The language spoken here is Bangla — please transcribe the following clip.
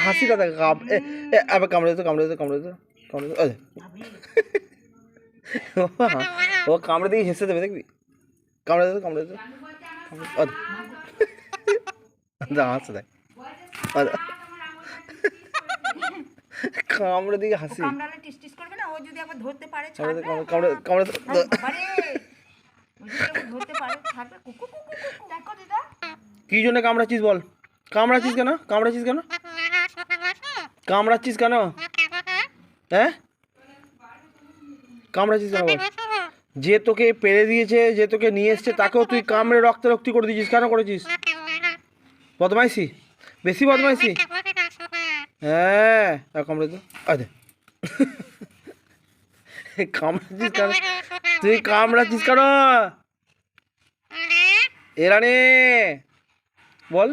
হাসিটা দেখ, আবার কামড়ে দিত কামড়ে দিত কামড়ে দিত কামড়ে দিত। ও কামড়ে দিয়ে হেসে দেবে, দেখবি? কামড়ে দিত কামড়ে দিত হাসছে দেখ, কামড়ে দিকে হাসি। কামড়ালে টিস টিস করবে না, ও যদি আবার ধরতে পারে কামড়ে ছাড়বে। কামড়ে বাবারে, ও যদি আবার ধরতে পারে ছাড়বে। কুকু কুকু কুকু দেখো দিদা। কি জন্য কামড়াচ্ছিস বল? কামড়াচ্ছিস কেন? কামড়াচ্ছিস কেন? কামড়াচ্ছিস কেন? হ্যাঁ, কামড়াচ্ছিস কেন বল? যে তোকে পেরে দিয়েছে, যে তোকে নিয়ে এসছে, তাকেও তুই কামড়ে রক্তারক্তি করে দিয়েছিস, কেন করেছিস? বদমাইশি, বেশি বদমাইশি। হ্যাঁ, কামড়ে তো আরে কামড়াচ্ছিস কেন? তুই কামড়াচ্ছিস কেন? এরানে বল।